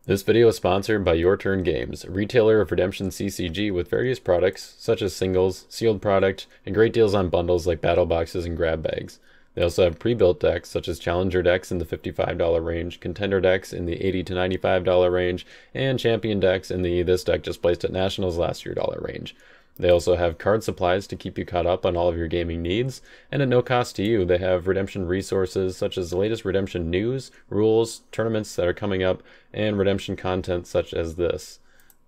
This video is sponsored by Your Turn Games, a retailer of Redemption CCG with various products, such as singles, sealed product, and great deals on bundles like battle boxes and grab bags. They also have pre-built decks, such as Challenger decks in the $55 range, Contender decks in the $80 to $95 range, and Champion decks in the this deck just placed at Nationals last year dollar range. They also have card supplies to keep you caught up on all of your gaming needs, and at no cost to you, they have Redemption resources such as the latest Redemption news, rules, tournaments that are coming up, and Redemption content such as this.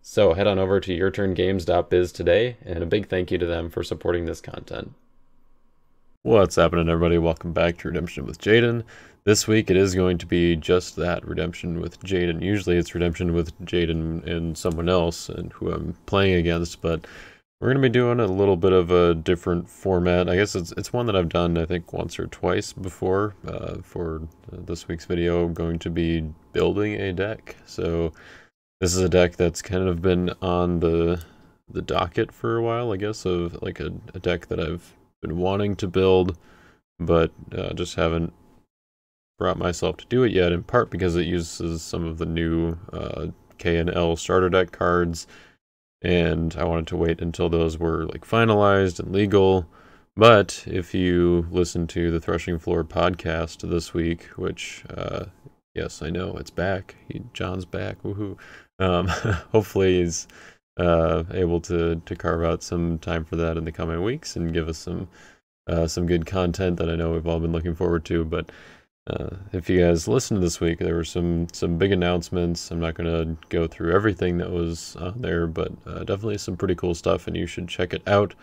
So head on over to yourturngames.biz today, and a big thank you to them for supporting this content. What's happening, everybody? Welcome back to Redemption with Jaden. This week it is going to be just that, Redemption with Jaden. Usually it's Redemption with Jaden and someone else and who I'm playing against, but we're going to be doing a little bit of a different format. I guess it's one that I've done, I think, once or twice before. For this week's video, I'm going to be building a deck. So this is a deck that's kind of been on the docket for a while, I guess, of like a deck that I've been wanting to build, but just haven't brought myself to do it yet, in part because it uses some of the new K and L starter deck cards, and I wanted to wait until those were like finalized and legal. But if you listen to the Threshing Floor podcast this week, which yes, I know it's back. John's back. Woohoo! Hopefully he's able to carve out some time for that in the coming weeks and give us some good content that I know we've all been looking forward to. But if you guys listened this week, there were some big announcements. I'm not going to go through everything that was on there, but definitely some pretty cool stuff, and you should check it out.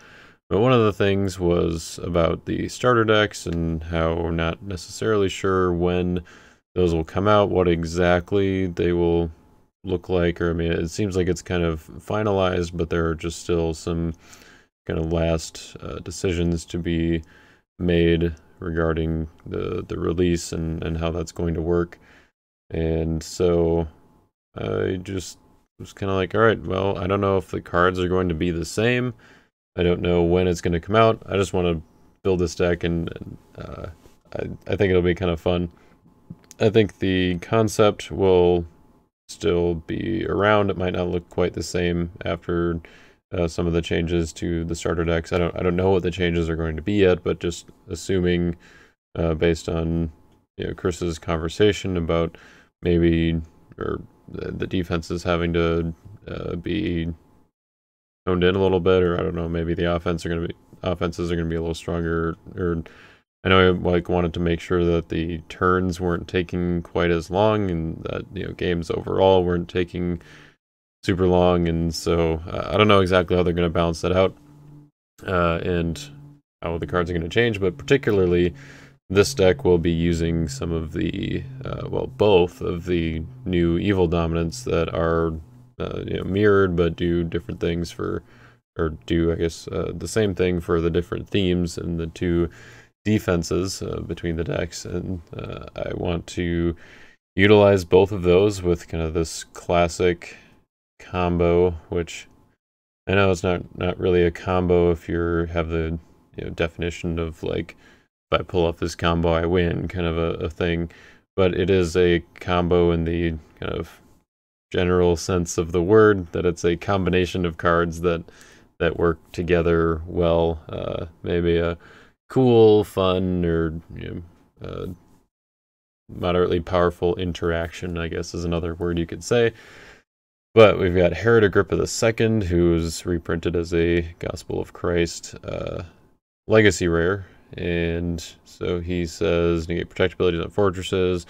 But one of the things was about the starter decks and how we're not necessarily sure when those will come out, what exactly they will look like, or I mean, it seems like it's kind of finalized, but there are just still some kind of last decisions to be made regarding the release and how that's going to work. And so I just was kind of like, all right, well, I don't know if the cards are going to be the same. I don't know when it's going to come out. I just want to build this deck, and I think it'll be kind of fun. I think the concept will still be around. It might not look quite the same after some of the changes to the starter decks. I don't know what the changes are going to be yet, but just assuming based on Chris's conversation about maybe or the defenses having to be honed in a little bit, or I don't know, maybe the offenses are going to be a little stronger. Or I know I wanted to make sure that the turns weren't taking quite as long, and that games overall weren't taking super long, and so I don't know exactly how they're going to balance that out and how the cards are going to change, but particularly this deck will be using some of the both of the new evil dominants that are mirrored but do different things for, or do I guess the same thing for the different themes and the two defenses between the decks. And I want to utilize both of those with kind of this classic combo, which I know it's not really a combo if you have the definition of like, if I pull off this combo I win kind of a thing, but it is a combo in the kind of general sense of the word, that it's a combination of cards that work together well. Maybe a cool, fun, or moderately powerful interaction, I guess, is another word you could say. But we've got Herod Agrippa II, who's reprinted as a Gospel of Christ legacy rare. And so he says, negate protect abilities on fortresses.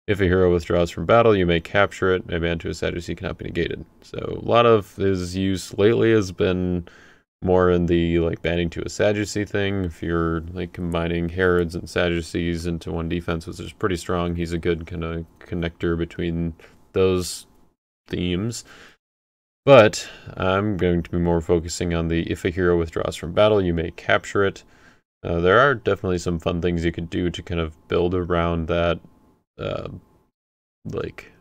If a hero withdraws from battle, you may capture it. May ban to a Sadducee cannot be negated. So a lot of his use lately has been more in the like banning to a Sadducee thing. If you're like combining Herods and Sadducees into one defense, which is pretty strong, he's a good kind of connector between those themes. But I'm going to be more focusing on the if a hero withdraws from battle, you may capture it. There are definitely some fun things you could do to kind of build around that, like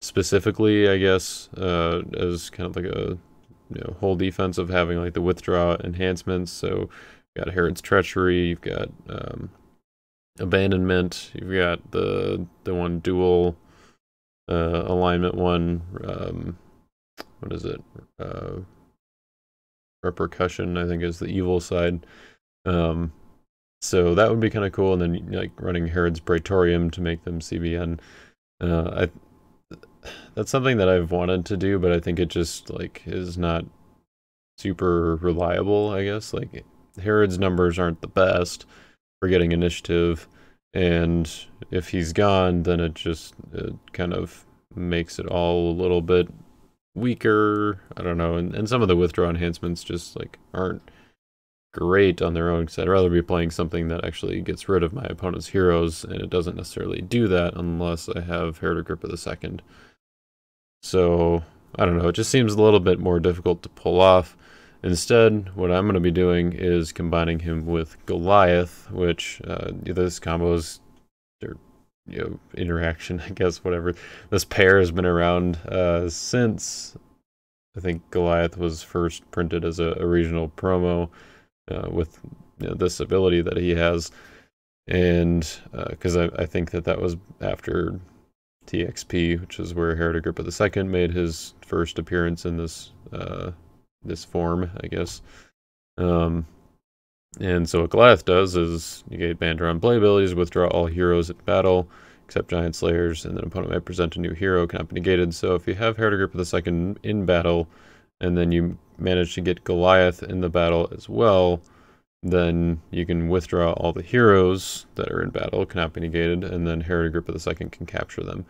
specifically, I guess, as kind of like a whole defense of having like the withdraw enhancements. So you've got Herod's Treachery, you've got Abandonment, you've got the one dual alignment one. What is it? Repercussion, I think, is the evil side. So that would be kind of cool. And then like running Herod's Praetorium to make them CBN. That's something that I've wanted to do, but I think it just like is not super reliable, I guess. Like Herod's numbers aren't the best for getting initiative, and if he's gone, then it kind of makes it all a little bit weaker. I don't know, and some of the withdraw enhancements just like aren't great on their own, because I'd rather be playing something that actually gets rid of my opponent's heroes, and it doesn't necessarily do that unless I have Herod Agrippa II. So, I don't know, it just seems a little bit more difficult to pull off. Instead, what I'm going to be doing is combining him with Goliath, which this combo's, or, interaction, I guess, whatever. This pair has been around since, I think, Goliath was first printed as a regional promo with this ability that he has. And because I think that was after TXP, which is where Herod Agrippa II made his first appearance in this this form, I guess. And so what Goliath does is negate banned around play abilities, withdraw all heroes at battle, except Giant Slayers, and then opponent may present a new hero, cannot be negated. So if you have Herod Agrippa II in battle, and then you manage to get Goliath in the battle as well, then you can withdraw all the heroes that are in battle, cannot be negated, and then Herod Agrippa II can capture them.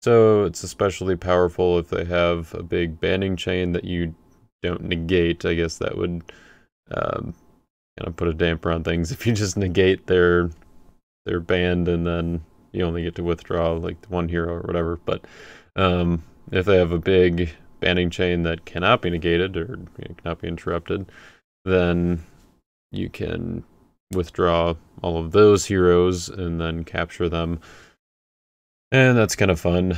So it's especially powerful if they have a big banning chain that you don't negate. I guess that would kind of put a damper on things if you just negate their band and then you only get to withdraw like one hero or whatever. But if they have a big banning chain that cannot be negated or cannot be interrupted, then you can withdraw all of those heroes and then capture them. And that's kind of fun.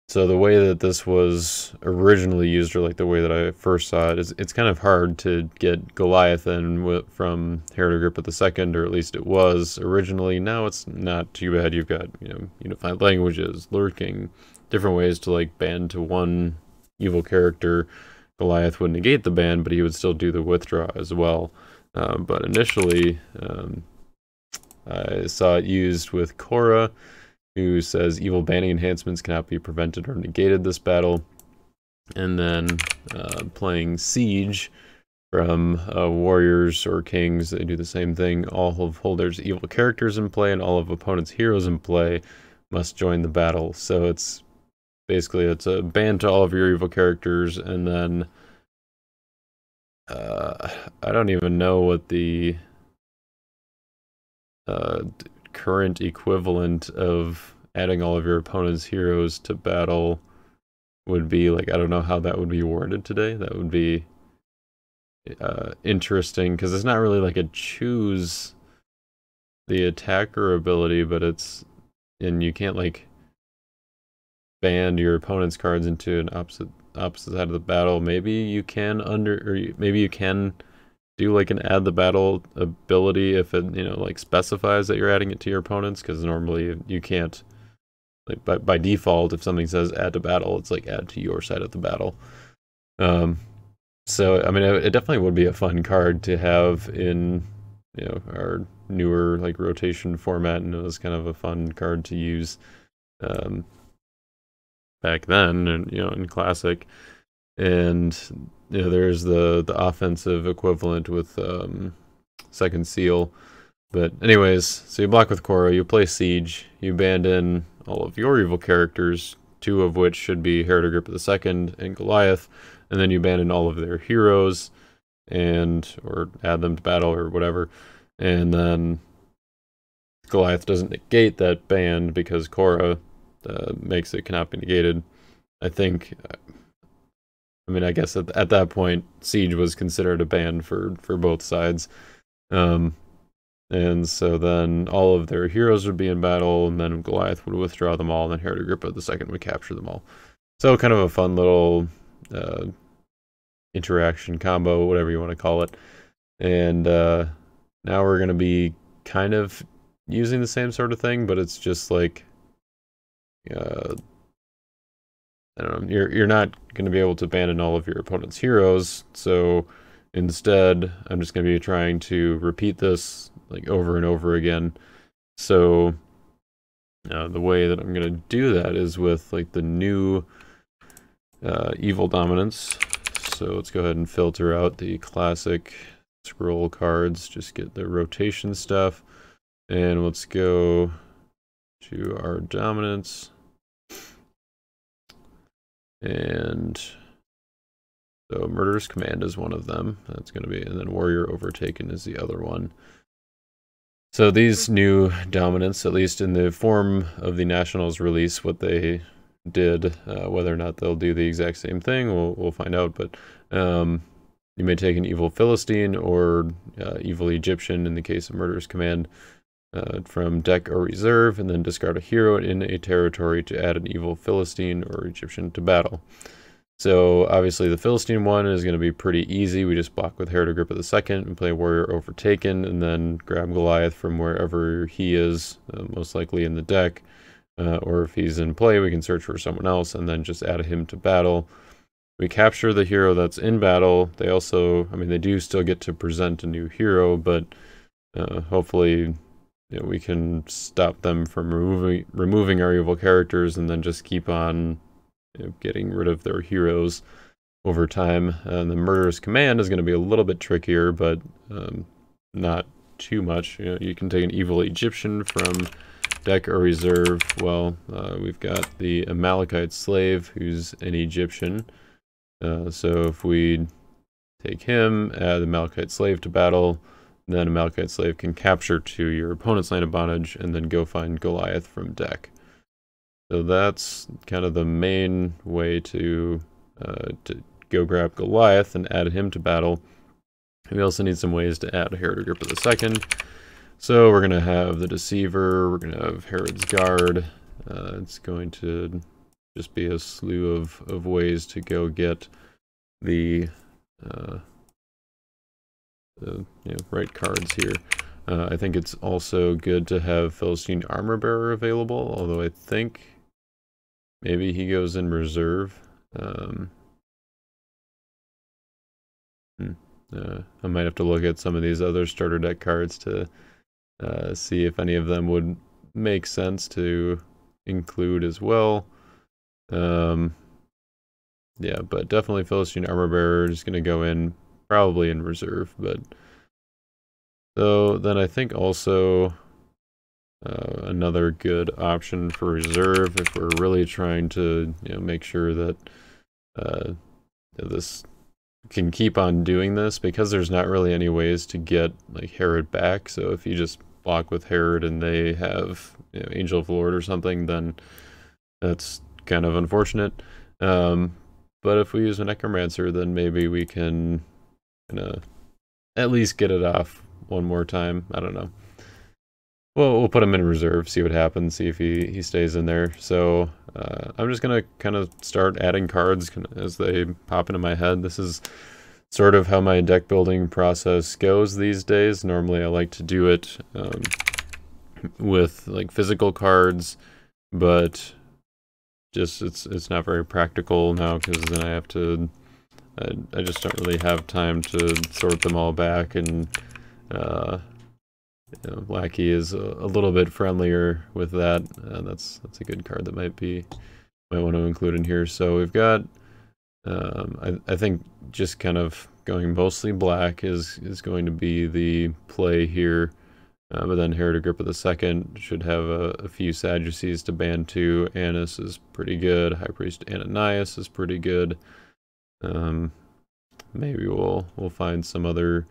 So the way that this was originally used, or like the way that I first saw it, is it's kind of hard to get Goliath in from Herod Agrippa II, or at least it was originally. Now it's not too bad. You've got unified languages, lurking, different ways to like ban to one evil character. Goliath would negate the ban, but he would still do the withdraw as well. But initially, I saw it used with Korra, who says evil banning enhancements cannot be prevented or negated this battle. And then playing Siege from Warriors or Kings, they do the same thing. All of Holder's evil characters in play and all of opponent's heroes in play must join the battle. So it's basically a ban to all of your evil characters, and then I don't even know what the current equivalent of adding all of your opponent's heroes to battle would be. Like, I don't know how that would be worded today. That would be interesting, because it's not really like a choose the attacker ability, but and you can't like ban your opponent's cards into an opposite side of the battle. Maybe you can maybe you can do like an add the battle ability if it like specifies that you're adding it to your opponents, because normally you can't, like by default, if something says add to battle, it's like add to your side of the battle. So I mean, it definitely would be a fun card to have in our newer like rotation format, and it was kind of a fun card to use back then, and in Classic. And there's the offensive equivalent with Second Seal. But anyways, so you block with Korra, you play Siege, you band in all of your evil characters, two of which should be Herod Agrippa II and Goliath, and then you band in all of their heroes, or add them to battle or whatever, and then Goliath doesn't negate that band because Korra makes it cannot be negated. I think, I mean, I guess at that point, Siege was considered a ban for both sides. And so then all of their heroes would be in battle, and then Goliath would withdraw them all, and then Herod Agrippa II would capture them all. So kind of a fun little interaction combo, whatever you want to call it. And now we're going to be kind of using the same sort of thing, but it's just like I don't know, you're not going to be able to abandon all of your opponent's heroes, so instead I'm just going to be trying to repeat this like over and over again. So the way that I'm going to do that is with like the new evil dominance. So let's go ahead and filter out the classic scroll cards, just get the rotation stuff, and let's go to our dominance. And so Murderous Command is one of them. That's going to be, and then Warrior Overtaken is the other one. So these new dominants, at least in the form of the Nationals release, what they did, whether or not they'll do the exact same thing, we'll find out. But you may take an Evil Philistine or Evil Egyptian in the case of Murderous Command from deck or reserve, and then discard a hero in a territory to add an Evil Philistine or Egyptian to battle. So obviously the Philistine one is going to be pretty easy. We just block with Herod Agrippa II and play Warrior Overtaken, and then grab Goliath from wherever he is, most likely in the deck. Or if he's in play, we can search for someone else and then just add him to battle. We capture the hero that's in battle. They also, I mean, they do still get to present a new hero, but hopefully we can stop them from removing our evil characters and then just keep on getting rid of their heroes over time. And the Murderous Command is going to be a little bit trickier, but not too much. You can take an Evil Egyptian from deck or reserve. Well, we've got the Amalekite Slave, who's an Egyptian. So if we take him, add the Amalekite Slave to battle, then Amalekite Slave can capture to your opponent's land of bondage and then go find Goliath from deck. So that's kind of the main way to go grab Goliath and add him to battle. We also need some ways to add Herod Agrippa II. So we're going to have the Deceiver, we're going to have Herod's Guard. It's going to just be a slew of ways to go get the right cards here. I think it's also good to have Philistine Armor Bearer available, although I think maybe he goes in reserve. I might have to look at some of these other starter deck cards to see if any of them would make sense to include as well. Yeah, but definitely Philistine Armor Bearer is going to go in probably in reserve. But so then I think also another good option for reserve, if we're really trying to make sure that this can keep on doing this, because there's not really any ways to get like Herod back. So if you just block with Herod and they have Angel of the Lord or something, then that's kind of unfortunate. But if we use a Necromancer, then maybe we can at least get it off one more time. I don't know. Well, we'll put him in reserve, see what happens, see if he stays in there. So I'm just going to kind of start adding cards as they pop into my head. This is sort of how my deck building process goes these days. Normally I like to do it with like physical cards, but just it's not very practical now, because then I have to I just don't really have time to sort them all back, and Lackey is a little bit friendlier with that. That's a good card that might want to include in here. So we've got I think just kind of going mostly black is going to be the play here. But then Herod Agrippa II should have a few Sadducees to ban to. Annas is pretty good. High Priest Ananias is pretty good. Maybe we'll find some other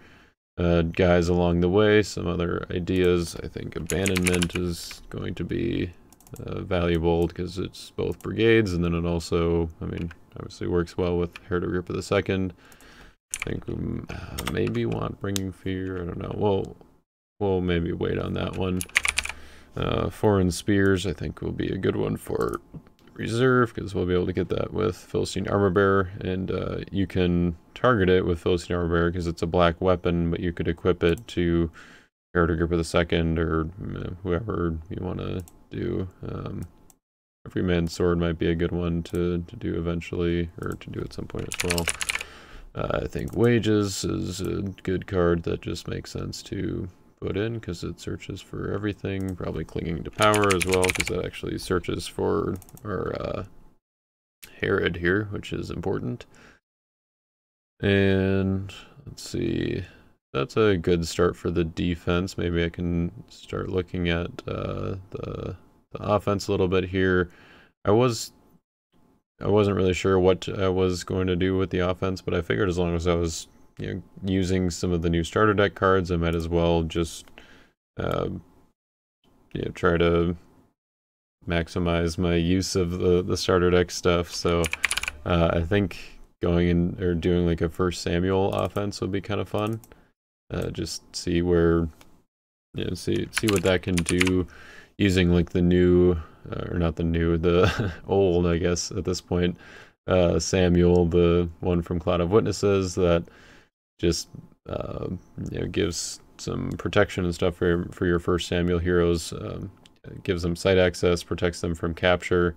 guys along the way, some other ideas. I think Abandonment is going to be valuable because it's both brigades, and then it also, I mean, obviously works well with Herod Agrippa II. I think we maybe want Bringing Fear. I don't know. We'll maybe wait on that one. Foreign Spears, I think, will be a good one for reserve, because we'll be able to get that with Philistine Armor Bearer, and you can target it with Philistine Armor Bearer because it's a black weapon, but you could equip it to Herod Agrippa II or whoever you want to do. Everyman's Sword might be a good one to do eventually, or to do at some point as well. I think Wages is a good card that just makes sense to put in because it searches for everything. Probably Clinging to Power as well because that actually searches for our Herod here, which is important. And let's see, that's a good start for the defense. Maybe I can start looking at the offense a little bit here. I wasn't really sure what I was going to do with the offense, but I figured as long as I was, using some of the new starter deck cards, I might as well just, try to maximize my use of the starter deck stuff. So I think going in or doing like a first Samuel offense would be kind of fun. Just see where, see what that can do using like the new, or not the new, the old, I guess at this point, Samuel, the one from Cloud of Witnesses that just gives some protection and stuff for your first Samuel heroes. Gives them site access, protects them from capture.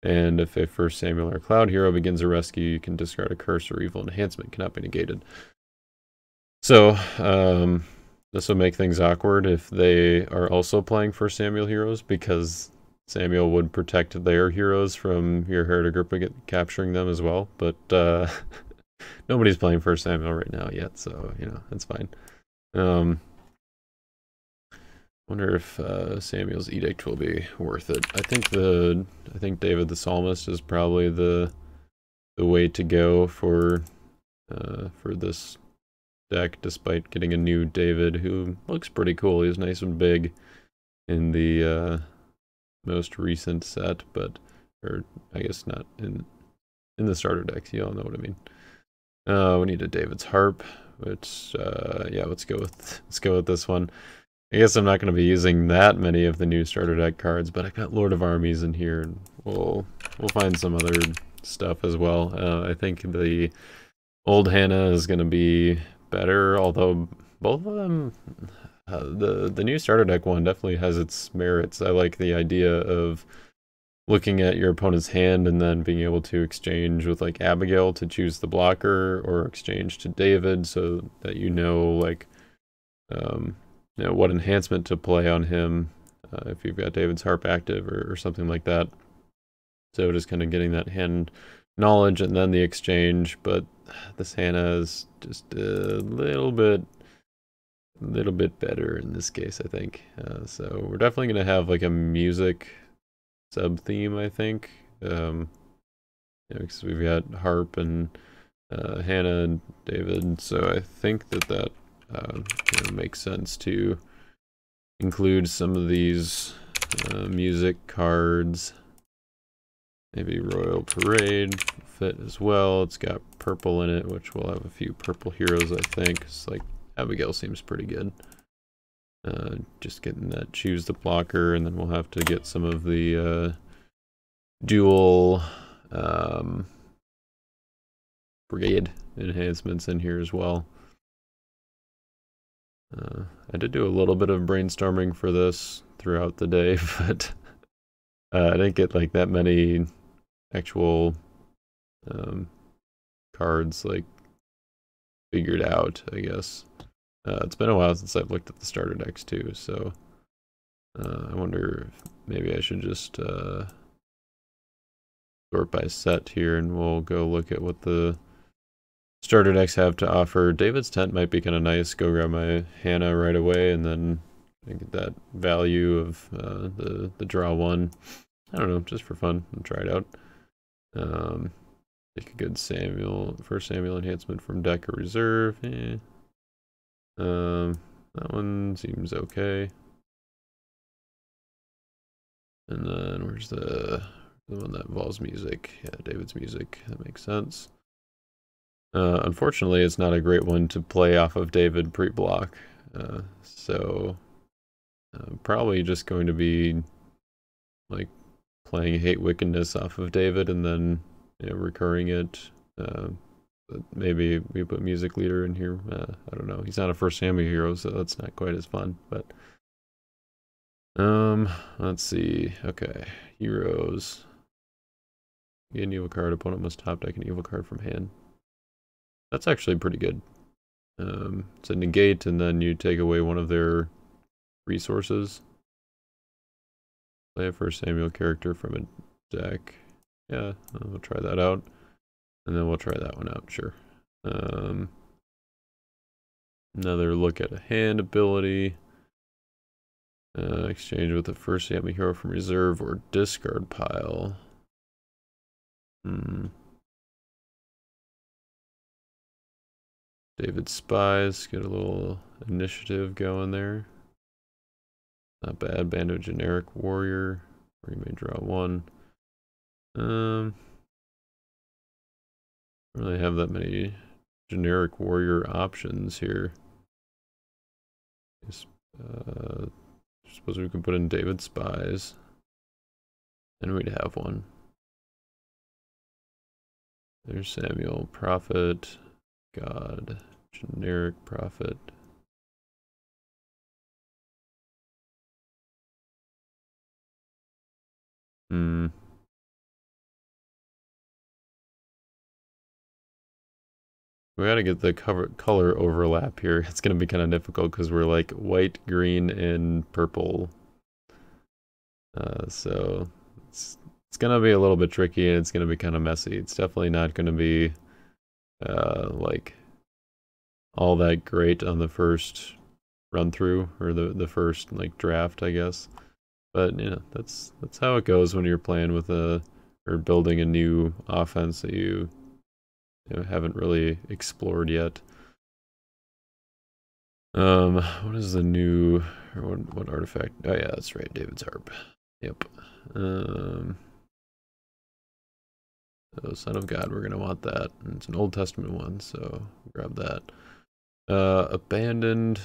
And if a first Samuel or Cloud hero begins a rescue, you can discard a curse or evil enhancement, cannot be negated. So, this will make things awkward if they are also playing first Samuel heroes, because Samuel would protect their heroes from your Herod group capturing them as well. But nobody's playing first Samuel right now yet, so, that's fine. Wonder if Samuel's Edict will be worth it. I think David the Psalmist is probably the way to go for this deck, despite getting a new David who looks pretty cool. He's nice and big in the most recent set, or I guess not in the starter decks. You all know what I mean. We need a David's Harp, which yeah, let's go with this one. I guess I'm not going to be using that many of the new starter deck cards, but I got Lord of Armies in here, and we'll find some other stuff as well. I think the old Hannah is going to be better, although both of them, the new starter deck one definitely has its merits. I like the idea of looking at your opponent's hand and then being able to exchange with like Abigail to choose the blocker, or exchange to David so that like what enhancement to play on him if you've got David's Harp active or something like that. So just kind of getting that hand knowledge and then the exchange, but this Hannah is just a little bit better in this case, I think. So we're definitely going to have like a music sub-theme, I think. Because we've got Harp and Hannah and David, so I think that makes sense to include some of these music cards. Maybe Royal Parade fit as well. It's got purple in it, which will have a few purple heroes, I think. It's like Abigail seems pretty good. Just getting that choose the blocker, and then we'll have to get some of the dual brigade enhancements in here as well. I did do a little bit of brainstorming for this throughout the day, but I didn't get like that many actual cards like figured out, I guess. It's been a while since I've looked at the starter decks too, so I wonder if maybe I should just sort by set here, and we'll go look at what the starter decks have to offer. David's Tent might be kind of nice. Go grab my Hannah right away, and then get that value of the draw one. I don't know, just for fun, and try it out. Take a good first Samuel enhancement from deck or reserve. That one seems okay. And then where's the one that involves music? Yeah, David's music. That makes sense. Unfortunately, it's not a great one to play off of David pre-block. So probably just going to be like playing Hate Wickedness off of David and then recurring it. But maybe we put Music Leader in here. I don't know. He's not a first Samuel hero, so that's not quite as fun. But Let's see. Okay, heroes. Get an evil card. Opponent must top deck an evil card from hand. That's actually pretty good. It's a negate, and then you take away one of their resources. Play a first Samuel character from a deck. Yeah, we'll try that out. And then we'll try that one out, sure. Another look at a hand ability. Exchange with the first Samuel hero from reserve or discard pile. David Spies, get a little initiative going there. Not bad. Band of Generic Warrior, where you may draw one. Don't really have that many generic warrior options here. Suppose we could put in David Spies, and we'd have one. There's Samuel, Prophet, God, generic Prophet. We gotta get the color overlap here. It's gonna be kind of difficult because we're like white, green, and purple. So it's gonna be a little bit tricky and it's gonna be kind of messy. It's definitely not gonna be like all that great on the first run through or the first like draft, I guess. But you know, that's how it goes when you're playing with or building a new offense that you haven't really explored yet. What is the new, or what artifact? Oh yeah, that's right, David's Harp. Yep. So Son of God, we're gonna want that. And it's an Old Testament one, so grab that. Abandoned.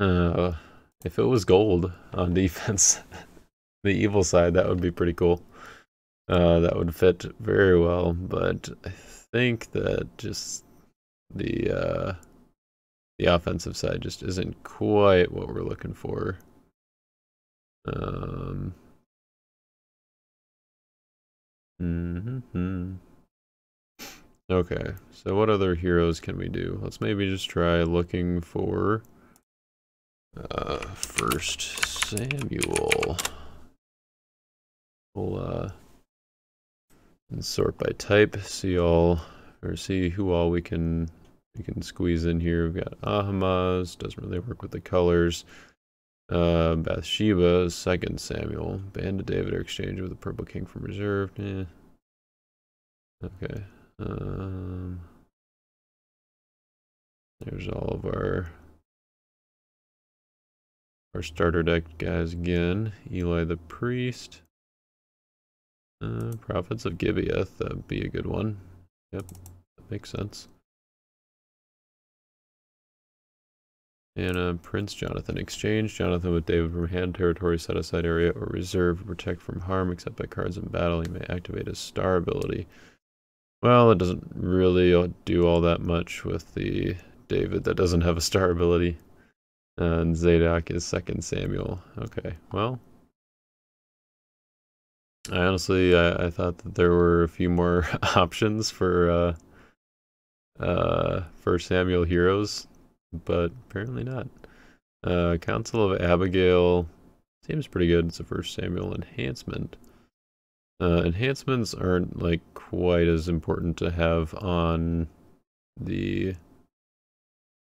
If it was gold on defense, the evil side, that would be pretty cool. That would fit very well, but I think that just the offensive side just isn't quite what we're looking for. Okay, so what other heroes can we do? Let's maybe just try looking for first Samuel. We'll sort by type, see who all we can squeeze in here. We've got Ahamaz, doesn't really work with the colors. Bathsheba, second Samuel. Band of David are exchanged with the Purple King from reserve. Yeah. Okay. There's all of our starter deck guys again. Eli the Priest. Prophets of Gibeath, that'd be a good one. Yep, that makes sense. And Prince Jonathan. Exchange Jonathan with David from hand, territory, set aside area, or reserve. Protect from harm except by cards in battle. You may activate his star ability. Well, it doesn't really do all that much with the David that doesn't have a star ability. And Zadok is second Samuel. Okay, well. I honestly, I thought that there were a few more options for Samuel heroes, but apparently not. Council of Abigail seems pretty good. It's a first Samuel enhancement. Enhancements aren't like quite as important to have on the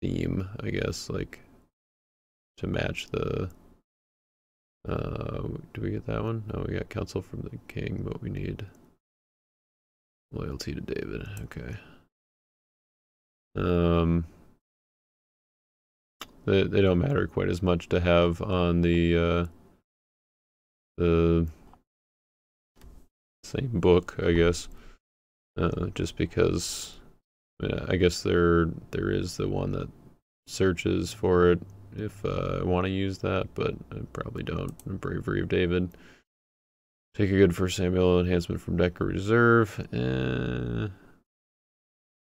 theme, I guess, like to match the do we get that one? No, we got counsel from the king, but we need loyalty to David. Okay. They don't matter quite as much to have on the same book, I guess. Just because I guess there is the one that searches for it if I want to use that, but I probably don't. Bravery of David. Take a good first Samuel enhancement from deck or reserve. If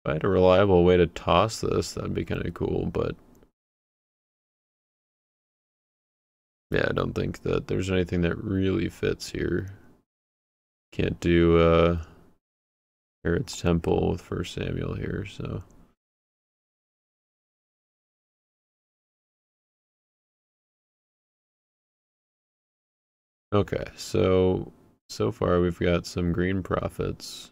I had a reliable way to toss this, that'd be kind of cool, but Yeah, I don't think that there's anything that really fits here. Can't do Herod's Temple with First Samuel here, so. Okay, so far we've got some green prophets.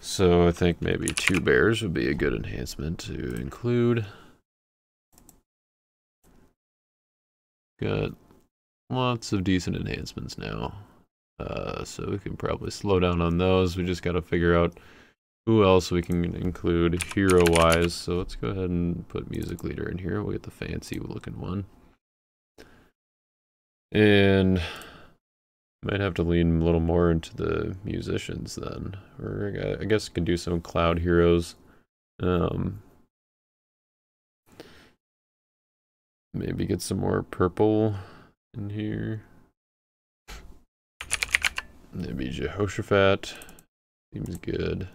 So I think maybe 2 bears would be a good enhancement to include. Got lots of decent enhancements now. So we can probably slow down on those. We just got to figure out who else we can include hero-wise. So let's go ahead and put music leader in here. We'll get the fancy looking one. And might have to lean a little more into the musicians then. Or I guess we can do some cloud heroes. Maybe get some more purple in here. Maybe Jehoshaphat. Seems good.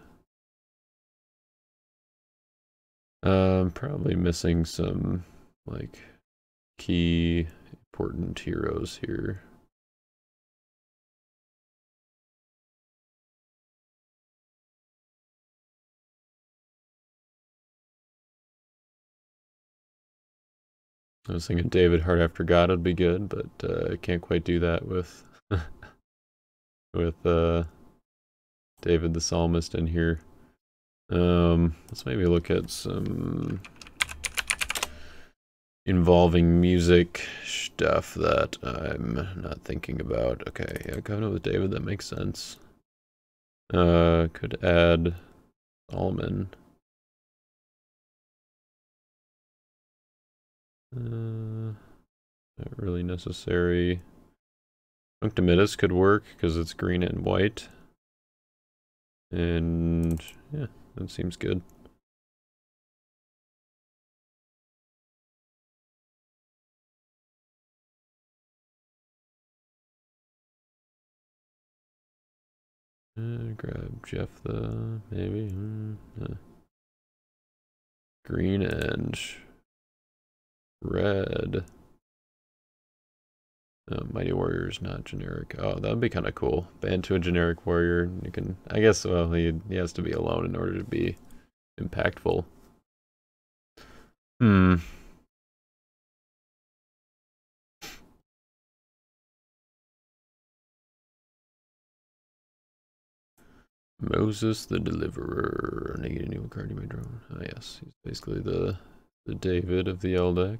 Probably missing some, like, key important heroes here. I was thinking David Hart after God would be good, but I can't quite do that with with David the Psalmist in here. Let's maybe look at some involving music stuff that I'm not thinking about. Okay, yeah, Covenant with David, that makes sense. Could add Solomon. Not really necessary. Punctimitus could work because it's green and white. And yeah, that seems good. Grab Jephthah, maybe. Green and red. Mighty Warrior is not generic. Oh, that would be kind of cool. Band to a generic warrior. You can, I guess, well, he has to be alone in order to be impactful. Hmm. Moses the Deliverer. Negate a new card you may draw. Ah, yes. He's basically the David of the Eldek.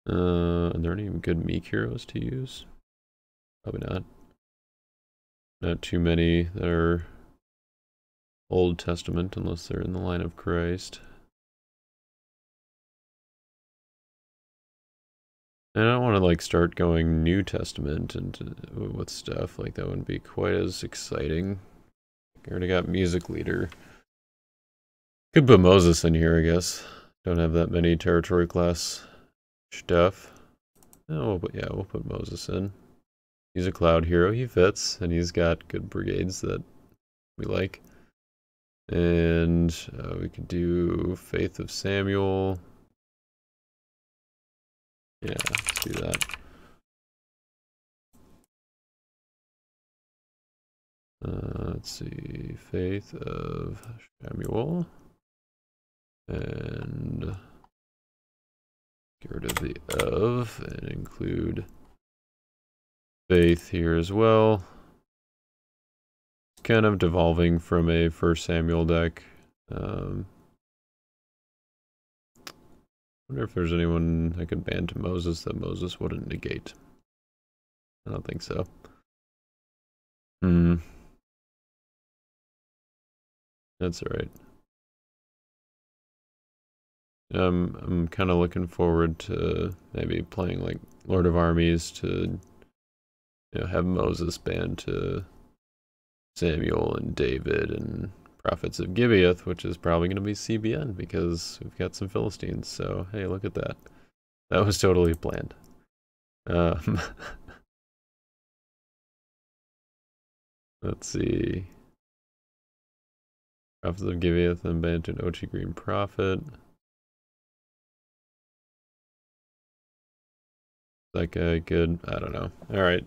Are there any good meek heroes to use? Probably not. Not too many that are Old Testament unless they're in the line of Christ. And I don't want to like start going New Testament and with stuff like that wouldn't be quite as exciting. I already got music leader. Could put Moses in here, I guess. Don't have that many territory class stuff. Oh, but yeah, we'll put Moses in. He's a cloud hero. He fits, and he's got good brigades that we like. And we could do Faith of Samuel. Yeah, let's do that. Let's see, Faith of Samuel. And get rid of the of and include Faith here as well. It's kind of devolving from a First Samuel deck. Wonder if there's anyone I could ban to Moses that Moses wouldn't negate. I don't think so. That's alright. I'm kind of looking forward to maybe playing like Lord of Armies to, you know, have Moses banned to Samuel and David and Prophets of Gibeath, which is probably going to be CBN because we've got some Philistines. So hey, look at that. That was totally planned. Let's see. Prophets of Gibeath and banned to an Ochi Green Prophet. That guy good? I don't know. All right.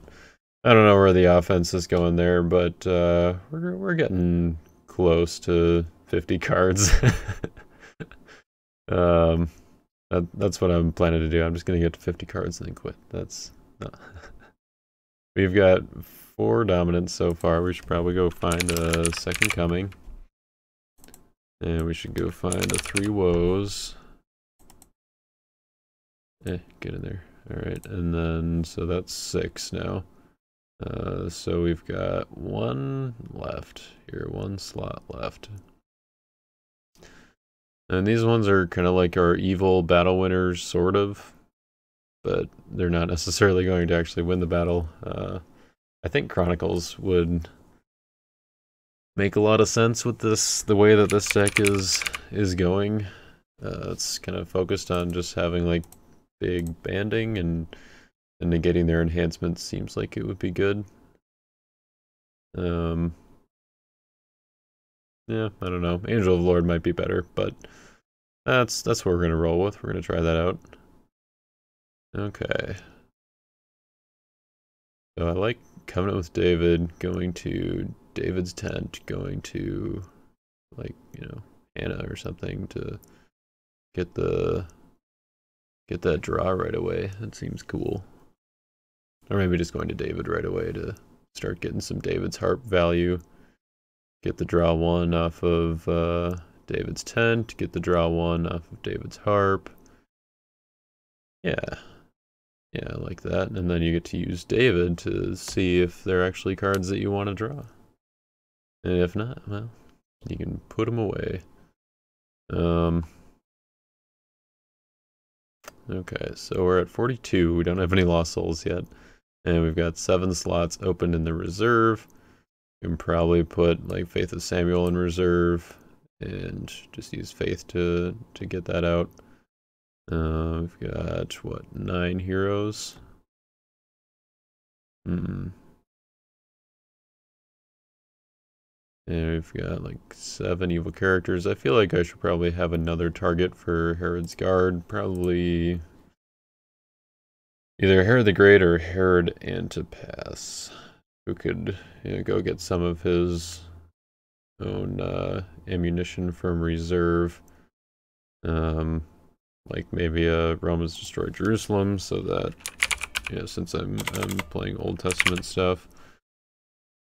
I don't know where the offense is going there, but we're getting close to 50 cards. um, that's what I'm planning to do. I'm just gonna get to 50 cards and then quit. That's no. We've got 4 dominants so far. We should probably go find a second coming. And we should go find a 3 woes. Get in there. Alright, and then, so that's 6 now. So we've got 1 left here, 1 slot left. And these ones are kind of like our evil battle winners, sort of. But they're not necessarily going to actually win the battle. I think Chronicles would make a lot of sense with this, the way that this deck is going. It's kind of focused on just having like big banding and negating their enhancements seems like it would be good. Yeah, I don't know. Angel of the Lord might be better, but that's what we're gonna roll with. We're gonna try that out. Okay. So I like Covenant with David, going to David's tent, going to like, you know, Hannah or something to get that draw right away. That seems cool. Or maybe just going to David right away to start getting some David's harp value. Get the draw 1 off of David's tent, get the draw 1 off of David's harp. Yeah. Yeah, I like that. And then you get to use David to see if they're actually cards that you want to draw. And if not, well, you can put them away. Okay, so we're at 42. We don't have any Lost Souls yet. And we've got 7 slots open in the reserve. You can probably put like Faith of Samuel in reserve and just use Faith to get that out. We've got, what, 9 heroes? And we've got like 7 evil characters. I feel like I should probably have another target for Herod's Guard. Probably either Herod the Great or Herod Antipas, who could, you know, go get some of his own ammunition from reserve. Like maybe Romans destroy Jerusalem, so that, you know, since I'm playing Old Testament stuff.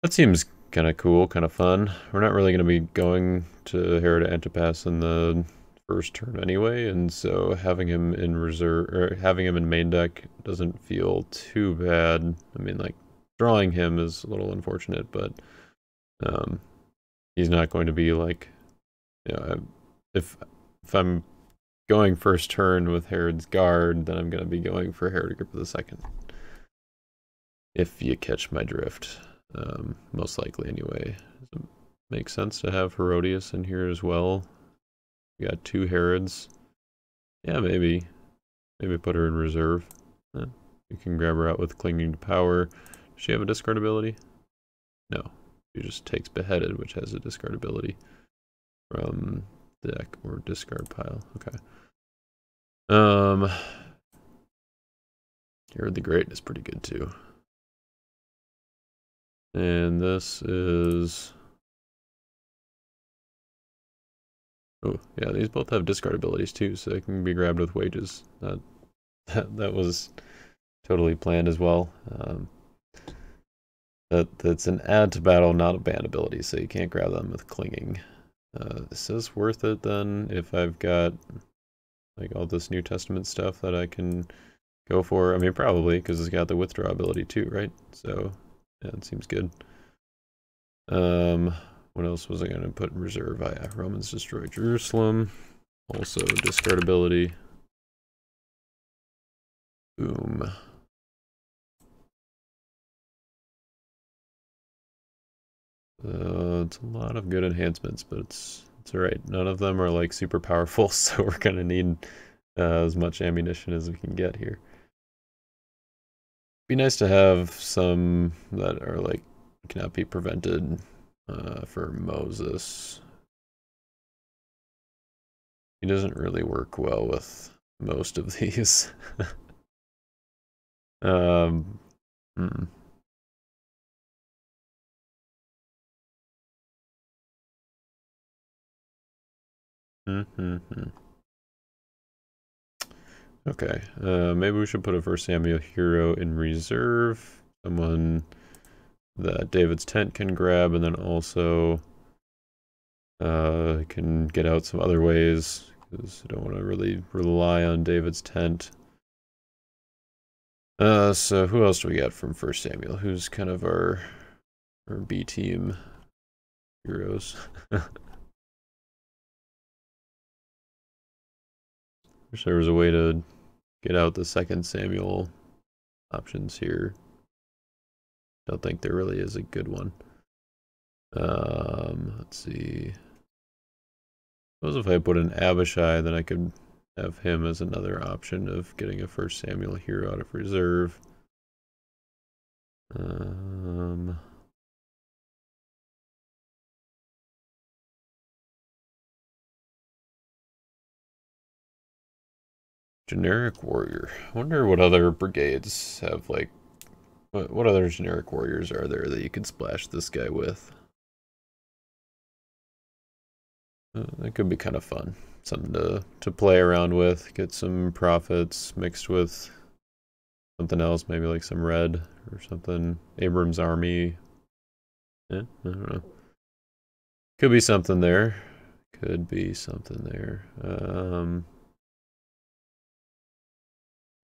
That seems kind of cool, kind of fun. We're not really going to be going to Herod Antipas in the first turn anyway, and so having him in reserve, or having him in main deck doesn't feel too bad. I mean, like, drawing him is a little unfortunate, but he's not going to be like, you know, if I'm going first turn with Herod's Guard, then I'm going to be going for Herod Agrippa II. If you catch my drift. Most likely anyway. Does it make sense to have Herodias in here as well? We got 2 Herods. Yeah, maybe. Maybe put her in reserve. You can grab her out with Clinging to Power. Does she have a discard ability? No. She just takes Beheaded, which has a discard ability from deck or discard pile. Okay. Herod the Great is pretty good too. And this is... Oh, yeah, these both have discard abilities too, so they can be grabbed with wages. That was totally planned as well. That's an add to battle, not a ban ability, so you can't grab them with clinging. Is this worth it then, if I've got like all this New Testament stuff that I can go for? I mean, probably, because it's got the withdraw ability too, right? So, yeah, it seems good. What else was I going to put in reserve? Yeah, Romans destroy Jerusalem. Also, discard ability. Boom. It's a lot of good enhancements, but it's alright. None of them are like super powerful, so we're gonna need as much ammunition as we can get here. Be nice to have some that are like cannot be prevented for Moses. He doesn't really work well with most of these. Um, hmm. Mm-hmm. Okay, maybe we should put a first Samuel hero in reserve. Someone that David's tent can grab, and then also can get out some other ways, because I don't want to really rely on David's tent. So who else do we got from first Samuel? Who's kind of our B team heroes? Wish there was a way to get out the second Samuel options here. Don't think there really is a good one. Let's see. Suppose if I put in Abishai, then I could have him as another option of getting a first Samuel hero out of reserve. Generic warrior. I wonder what other brigades have, like, what other generic warriors are there that you could splash this guy with? That could be kind of fun. Something to play around with, get some profits mixed with something else, maybe like some red or something. Abram's army. Yeah, I don't know. Could be something there. Could be something there.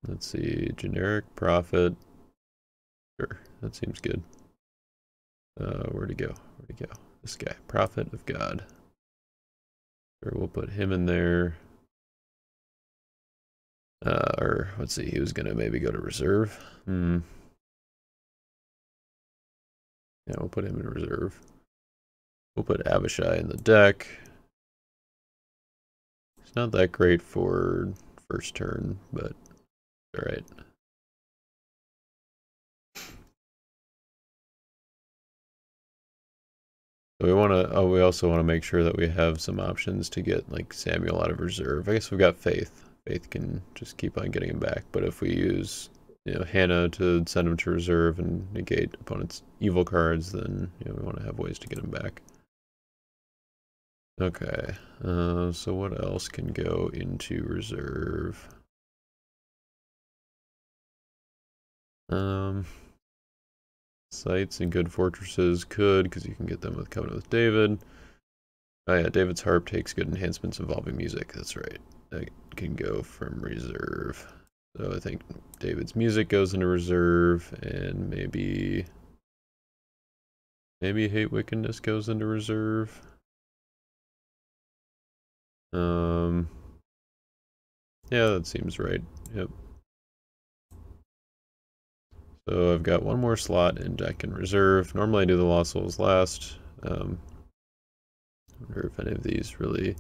Let's see. Generic profit. Sure, that seems good. Where'd he go? Where'd he go? This guy. Prophet of God. Sure, we'll put him in there. Or let's see, he was gonna maybe go to reserve. Yeah, we'll put him in reserve. We'll put Abishai in the deck. It's not that great for first turn, but alright. So we also want to make sure that we have some options to get like Samuel out of reserve. I guess we've got Faith. Faith can just keep on getting him back, but if we use, Hannah to send him to reserve and negate opponent's evil cards, then we want to have ways to get him back. Okay, so what else can go into reserve? Sites and good fortresses could, because you can get them with Covenant with David. Oh yeah, David's harp takes good enhancements involving music. That's right. That can go from reserve. So I think David's music goes into reserve, and maybe Hate Wickedness goes into reserve. Yeah, that seems right. Yep. So I've got one more slot in deck and reserve. Normally I do the Lost Souls last. I wonder if any of these really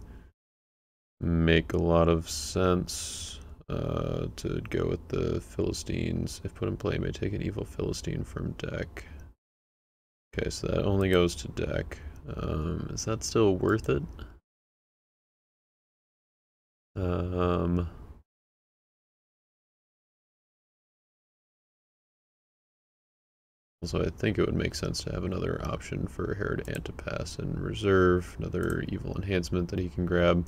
make a lot of sense to go with the Philistines. If put in play, may take an evil Philistine from deck. Okay, so that only goes to deck. Is that still worth it? Also, I think it would make sense to have another option for Herod Antipas in reserve, another evil enhancement that he can grab.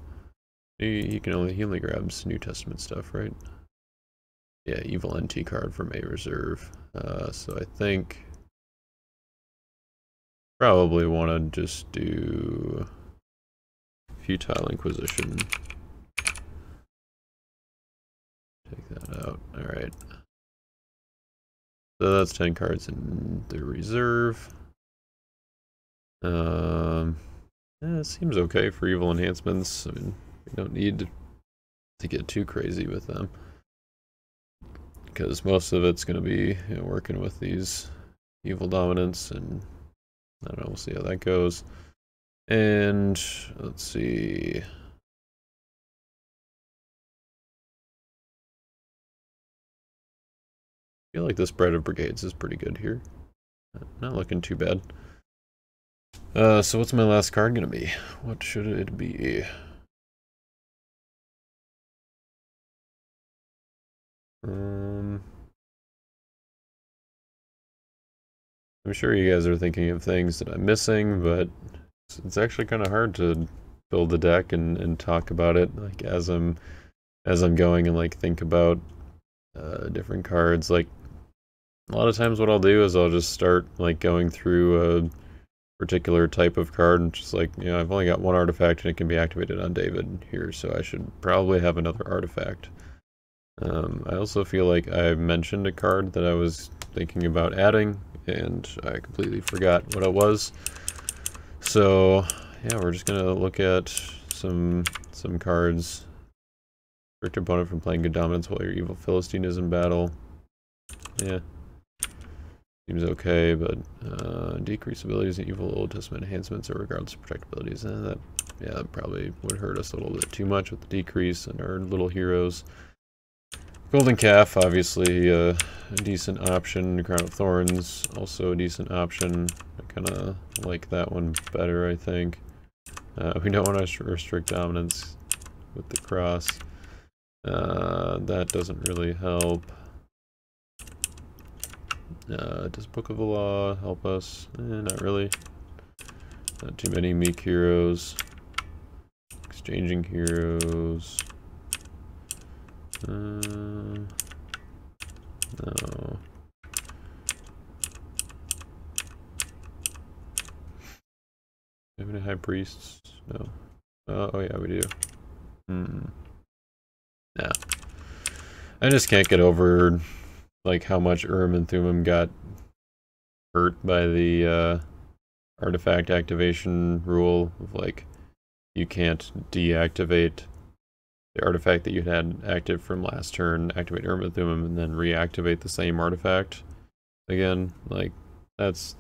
He only grabs New Testament stuff, right? Yeah, evil NT card from a reserve. So I think probably want to just do Futile Inquisition. Take that out. All right. So that's 10 cards in the reserve. It seems okay for evil enhancements. I mean, we don't need to get too crazy with them, because most of it's going to be working with these evil dominants, and I don't know, we'll see how that goes. And let's see. I feel like the spread of brigades is pretty good here. Not looking too bad. So what's my last card gonna be? What should it be? I'm sure you guys are thinking of things that I'm missing, but it's actually kind of hard to build the deck and talk about it like as I'm going and like think about different cards. Like a lot of times what I'll do is I'll just start like going through a particular type of card and just like, I've only got one artifact and it can be activated on David here, so I should probably have another artifact. I also feel like I mentioned a card that I was thinking about adding and I completely forgot what it was. So yeah, we're just gonna look at some cards. Restrict opponent from playing good dominance while your evil Philistine is in battle. Yeah. Seems okay, but decrease abilities and evil Old Testament enhancements or regardless of protect abilities. That probably would hurt us a little bit too much with the decrease and our little heroes. Golden Calf, obviously a decent option. Crown of Thorns, also a decent option. I kind of like that one better, I think. We don't want to restrict dominance with the cross. That doesn't really help. Does Book of the Law help us? Not really. Not too many meek heroes. Exchanging heroes. No. Do we have any high priests? No. Oh yeah, we do. Nah. I just can't get over like how much Urim and Thummim got hurt by the artifact activation rule of like you can't deactivate the artifact that you had active from last turn, activate Urim and Thummim, and then reactivate the same artifact again. Like that's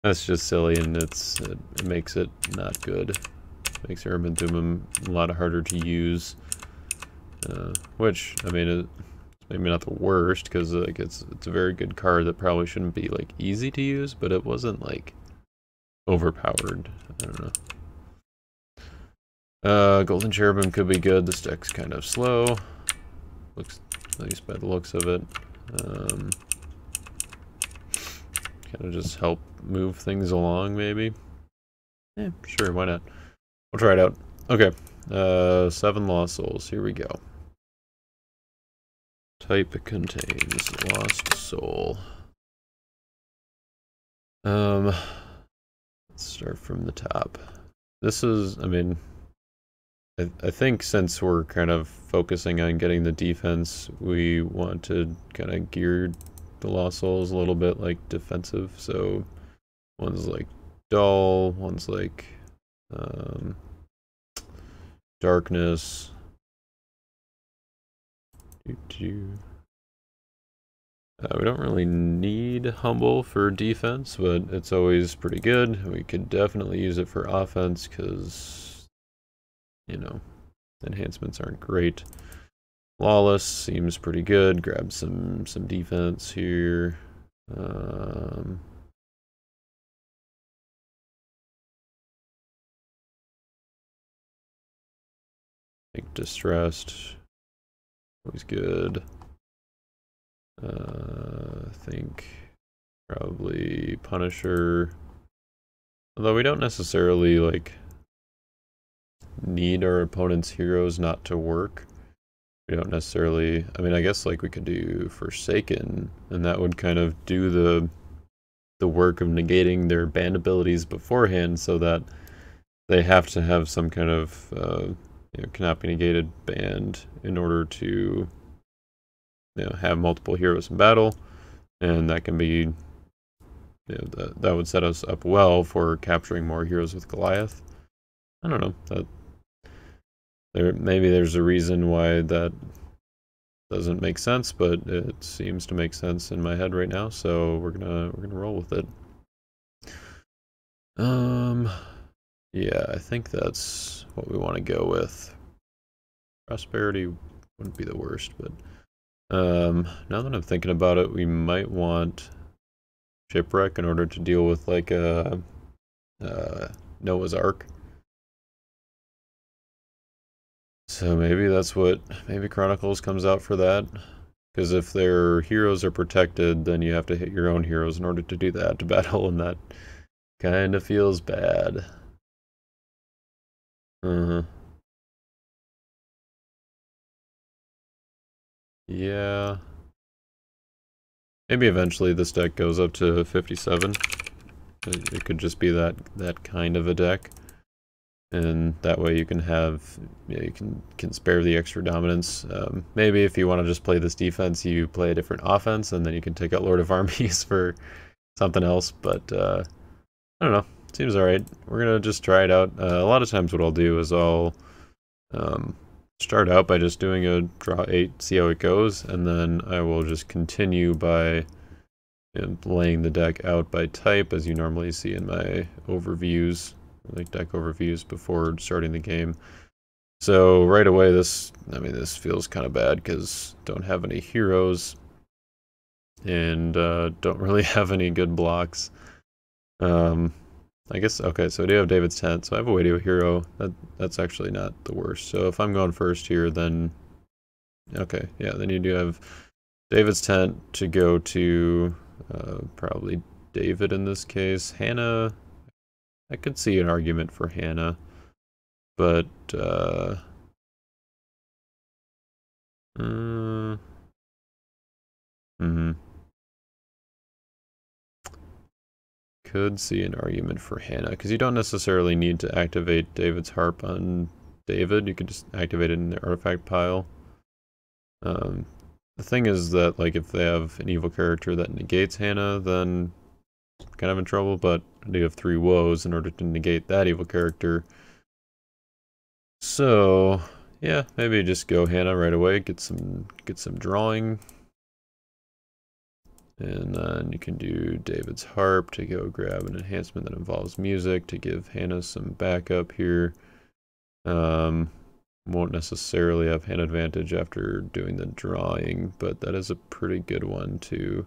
just silly, and it makes it not good. It makes Urim and Thummim a lot harder to use. Which I mean, it's maybe not the worst because like it's a very good card that probably shouldn't be like easy to use, but it wasn't like overpowered. I don't know. Golden Cherubim could be good. This deck's kind of slow. Looks, at least by the looks of it. Kind of just help move things along, maybe. Yeah, sure, why not? We'll try it out. Okay. 7 Lost Souls. Here we go. Type contains Lost Soul. Let's start from the top. This is, I mean, I think since we're kind of focusing on getting the defense, we want to kind of gear the Lost Souls a little bit like defensive. So one's like dull, one's like darkness. We don't really need Humble for defense, but it's always pretty good. We could definitely use it for offense because, enhancements aren't great. Lawless seems pretty good. Grab some defense here. Make Distressed. Always good. I think probably Punisher. Although we don't necessarily like need our opponent's heroes not to work. We don't necessarily, I mean, I guess like we could do Forsaken, and that would kind of do the work of negating their banned abilities beforehand, so that they have to have some kind of cannot be negated banned in order to have multiple heroes in battle, and that can be that would set us up well for capturing more heroes with Goliath. I don't know, that maybe there's a reason why that doesn't make sense, but it seems to make sense in my head right now, so we're gonna roll with it. Yeah, I think that's what we want to go with. Prosperity wouldn't be the worst, but now that I'm thinking about it, we might want Shipwreck in order to deal with like a Noah's Ark. So maybe that's what, maybe Chronicles comes out for that, Because if their heroes are protected, then you have to hit your own heroes in order to do that to battle, and that kind of feels bad. Uh-huh. Yeah. Maybe eventually this deck goes up to 57. It could just be that kind of a deck. And that way you can have, yeah, you can spare the extra dominance. Maybe if you want to just play this defense, you play a different offense, and then you can take out Lord of Armies for something else. But I don't know. Seems alright. We're gonna just try it out. A lot of times what I'll do is I'll start out by just doing a draw 8, see how it goes, and then I will just continue by laying the deck out by type, as you normally see in my overviews, like deck overviews before starting the game. So right away, this feels kind of bad because don't have any heroes and don't really have any good blocks. I guess, okay, so I do have David's Tent, so I have a way to a hero. That's actually not the worst. So if I'm going first here, then, okay, yeah, then you do have David's Tent to go to probably David in this case. Hannah, I could see an argument for Hannah, but could see an argument for Hannah, because you don't necessarily need to activate David's Harp on David. You could just activate it in the artifact pile. The thing is that, like, if they have an evil character that negates Hannah, then kind of in trouble, but I do have 3 woes in order to negate that evil character. So, yeah, maybe just go Hannah right away, get some drawing. And then you can do David's Harp to go grab an enhancement that involves music to give Hannah some backup here. Won't necessarily have hand advantage after doing the drawing, but that is a pretty good one to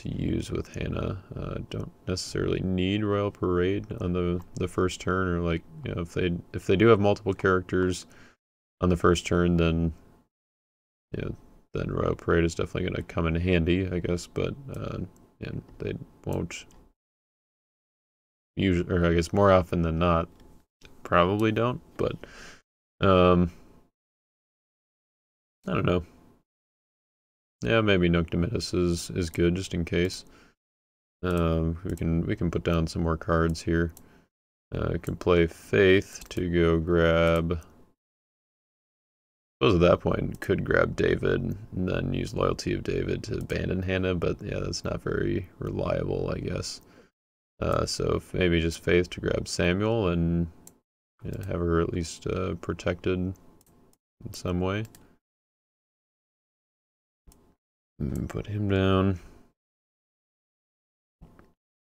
use with Hannah. Don't necessarily need Royal Parade on the first turn, or, like, you know, if they do have multiple characters on the first turn, then, you know, then Royal Parade is definitely going to come in handy, I guess, but and they won't usually, or I guess more often than not, probably don't, but I don't know. Yeah, maybe Noctimitus is good just in case. We can put down some more cards here. We can play Faith to go grab. I suppose at that point could grab David and then use Loyalty of David to abandon Hannah, but yeah, that's not very reliable, I guess. So maybe just Faith to grab Samuel and, you know, have her at least protected in some way. And put him down.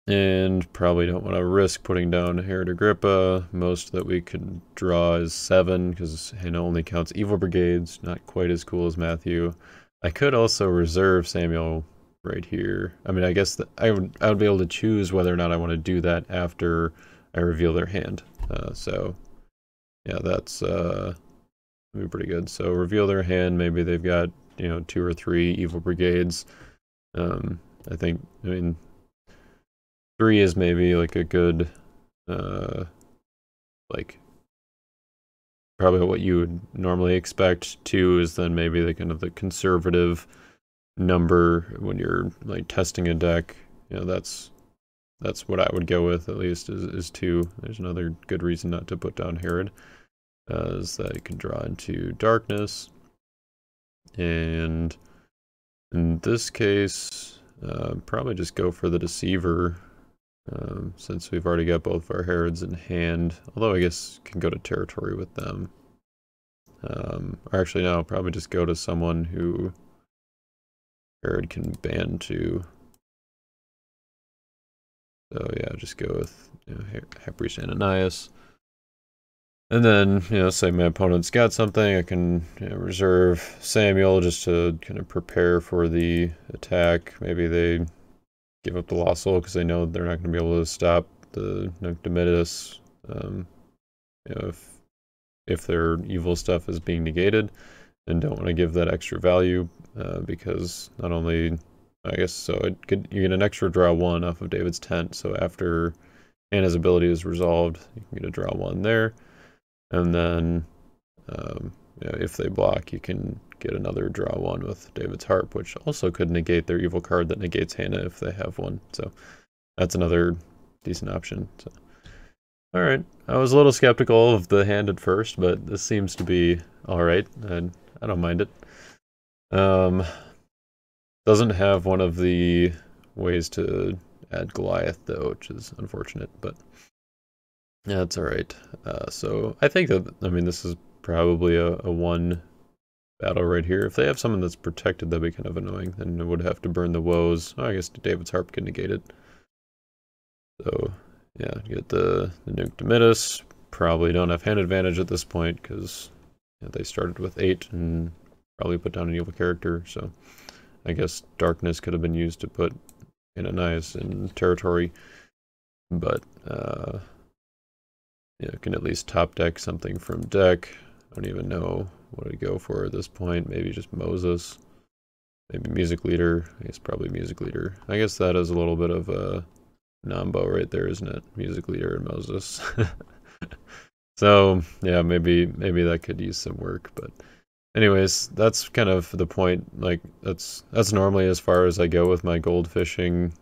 And probably don't want to risk putting down Herod Agrippa. Most that we could draw is 7, because Hannah only counts evil brigades. Not quite as cool as Matthew. I could also reserve Samuel right here. I mean, I guess that I would be able to choose whether or not I want to do that after I reveal their hand. So yeah, that's be pretty good. So reveal their hand. Maybe they've got, you know, 2 or 3 evil brigades. I mean, 3 is maybe like a good, like, probably what you would normally expect. 2 is then maybe the kind of the conservative number when you're, like, testing a deck. You know, that's what I would go with, at least, is 2. There's another good reason not to put down Herod, is that you can draw into darkness. And in this case, probably just go for the Deceiver. Since we've already got both of our Herods in hand, although I guess can go to territory with them. Or actually, no, probably just go to someone who Herod can ban to. So yeah, just go with, you know, High Priest Ananias. And then, you know, say my opponent's got something, I can, you know, reserve Samuel just to kind of prepare for the attack. Maybe they give up the Lost Soul because they know they're not going to be able to stop the Noctimitus, you know, if their evil stuff is being negated. and don't want to give that extra value because not only, I guess, so you get an extra draw 1 off of David's tent, so after Hannah's ability is resolved, you can get a draw 1 there, and then if they block, you can get another draw 1 with David's harp, which also could negate their evil card that negates Hannah if they have one, so that's another decent option. So. Alright, I was a little skeptical of the hand at first, but this seems to be alright, and I don't mind it. Doesn't have one of the ways to add Goliath though, which is unfortunate, but yeah, it's alright. So I think that, I mean, this is probably a 1 battle right here. If they have someone that's protected, that'd be kind of annoying. Then it would have to burn the woes. Oh, I guess David's harp can negate it. So yeah, get the nuke Dimitis. Probably don't have hand advantage at this point because they started with 8 and probably put down an evil character. So I guess darkness could have been used to put Ananias in territory, but yeah, can at least top deck something from deck. I don't even know what to go for at this point. Maybe just Moses. Maybe Music Leader. I guess probably Music Leader. I guess that is a little bit of a Nambo right there, isn't it? Music Leader and Moses. So yeah, maybe that could use some work, but anyways, that's kind of the point. Like that's normally as far as I go with my gold fishing,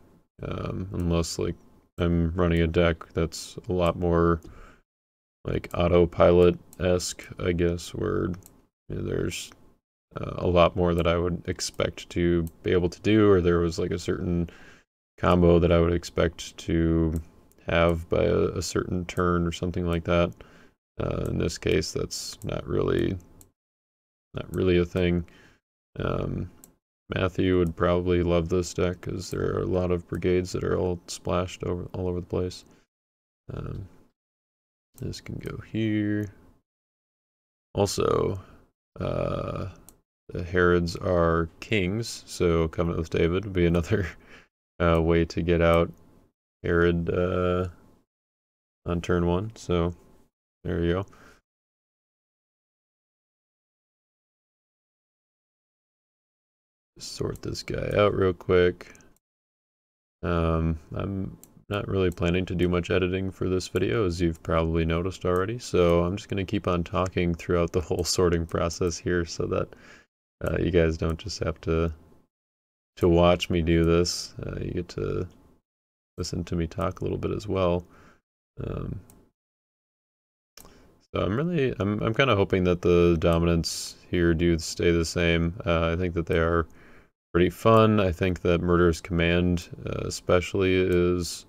unless like I'm running a deck that's a lot more like autopilot-esque, I guess, where there's a lot more that I would expect to be able to do, or there was like a certain combo that I would expect to have by a certain turn or something like that. In this case, that's not really a thing. Matthew would probably love this deck because there are a lot of brigades that are all splashed all over the place. This can go here. Also, the Herods are kings, so Covenant with David would be another way to get out Herod on turn 1. So there you go. Sort this guy out real quick. I'm not really planning to do much editing for this video, as you've probably noticed already, so I'm just going to keep on talking throughout the whole sorting process here so that you guys don't just have to watch me do this. You get to listen to me talk a little bit as well. So I'm kind of hoping that the dominants here do stay the same. I think that they are pretty fun. I think that Murderous Command especially is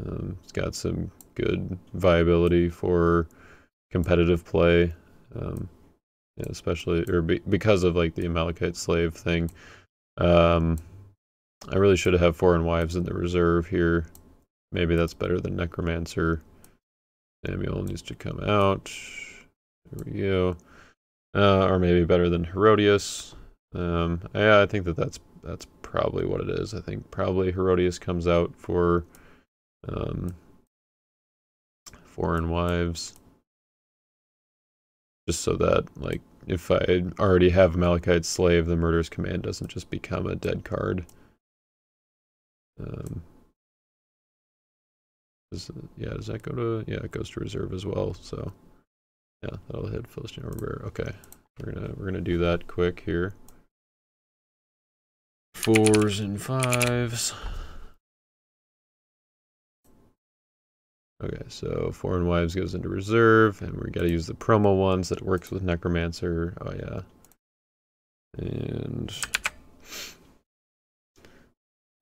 it's got some good viability for competitive play, especially because of like the Amalekite slave thing. I really should have 4 wives in the reserve here. Maybe that's better than Necromancer. Samuel needs to come out. There we go. Or maybe better than Herodias. Yeah, I think that's probably what it is. I think probably Herodias comes out for 4 wives. Just so that, like, if I already have Amalekite Slave, the Murderous Command doesn't just become a dead card. Yeah, does that go to... Yeah, it goes to reserve as well, so... Yeah, that'll hit Philistine Armor. Okay, we're gonna do that quick here. 4s and 5s. Okay, so 4 wives goes into reserve, and we gotta use the promo ones that works with Necromancer. Oh yeah. And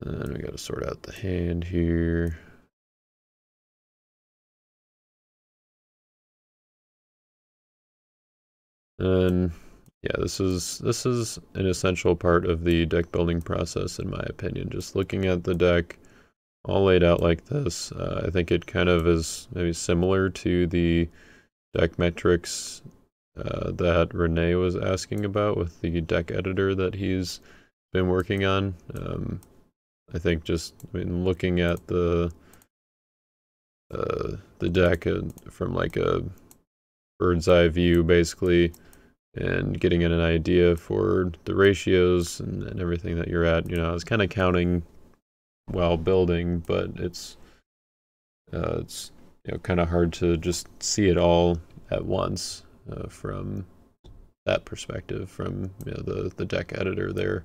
then we gotta sort out the hand here. And yeah, this is an essential part of the deck building process, in my opinion. Just looking at the deck all laid out like this, I think it kind of is maybe similar to the deck metrics that Renee was asking about with the deck editor that he's been working on. I think just, I mean, looking at the deck from like a bird's eye view, basically, and getting an idea for the ratios and everything that you're at. I was kind of counting while building, but it's kind of hard to just see it all at once from that perspective, from the deck editor there,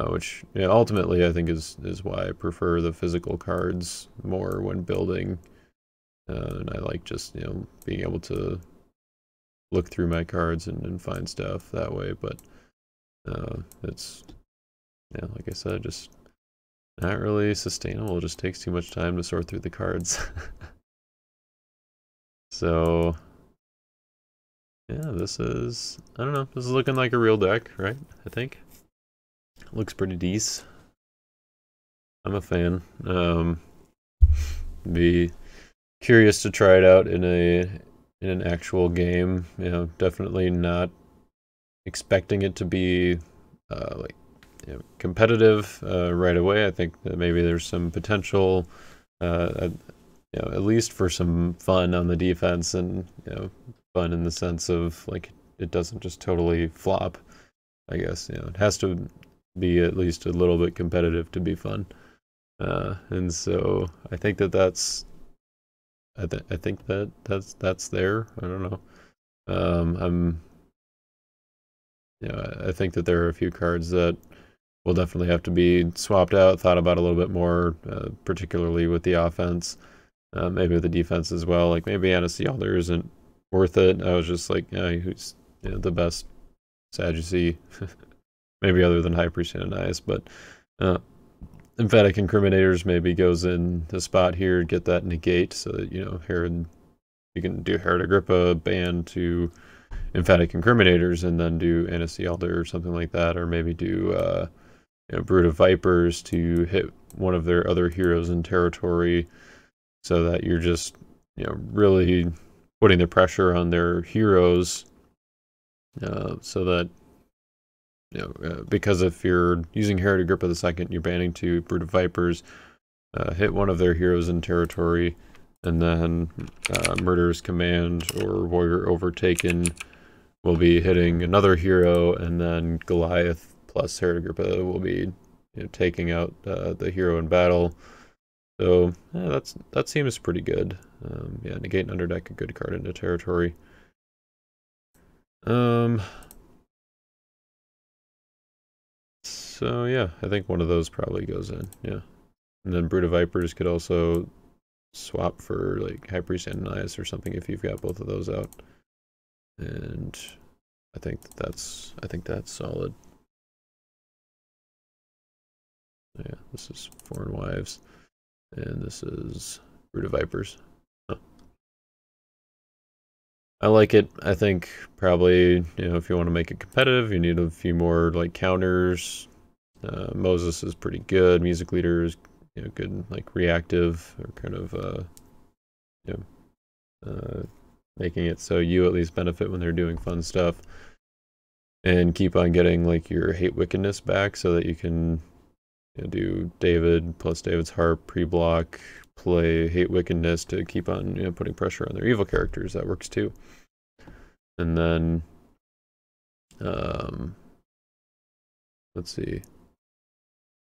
which ultimately I think is why I prefer the physical cards more when building, and I like just being able to look through my cards and find stuff that way. But it's like I said, just not really sustainable. It just takes too much time to sort through the cards. So yeah, this is, I don't know, this is looking like a real deck, right? I think looks pretty decent. I'm a fan. Be curious to try it out in an actual game. Definitely not expecting it to be competitive right away. I think that maybe there's some potential, at least for some fun on the defense, and fun in the sense of like it doesn't just totally flop. I guess it has to be at least a little bit competitive to be fun, and so I think that's there. I don't know. I think that there are a few cards that will definitely have to be swapped out, thought about a little bit more, particularly with the offense, maybe with the defense as well. Like maybe Anasi Elder isn't worth it. I was just like, who's the best Sadducee, maybe other than High Priest Ananias, but Emphatic Incriminators maybe goes in the spot here, get that negate, so that Herod, you can do Herod Agrippa ban to Emphatic Incriminators and then do Anasi Elder or something like that, or maybe do Brood of Vipers to hit one of their other heroes in territory, so that you're just really putting the pressure on their heroes, so that because if you're using Herod Agrippa II, you're banning to Brood of Vipers, hit one of their heroes in territory, and then Murderous Command or Warrior Overtaken will be hitting another hero, and then Goliath plus Herod Agrippa will be taking out the hero in battle. So that seems pretty good. Negate and Underdeck, a good card into territory. So yeah, I think one of those probably goes in. Yeah, and then Brood of Vipers could also swap for like High Priest Ananias or something if you've got both of those out. And I think that's solid. Yeah, this is Foreign Wives, and this is Brood of Vipers. Huh. I like it. I think probably if you want to make it competitive, you need a few more like counters. Moses is pretty good. Music Leader is good, like reactive, or kind of making it so you at least benefit when they're doing fun stuff, and keep on getting like your Hate Wickedness back, so that you can do David plus David's Harp pre-block, play Hate Wickedness to keep on putting pressure on their evil characters. That works too. And then let's see.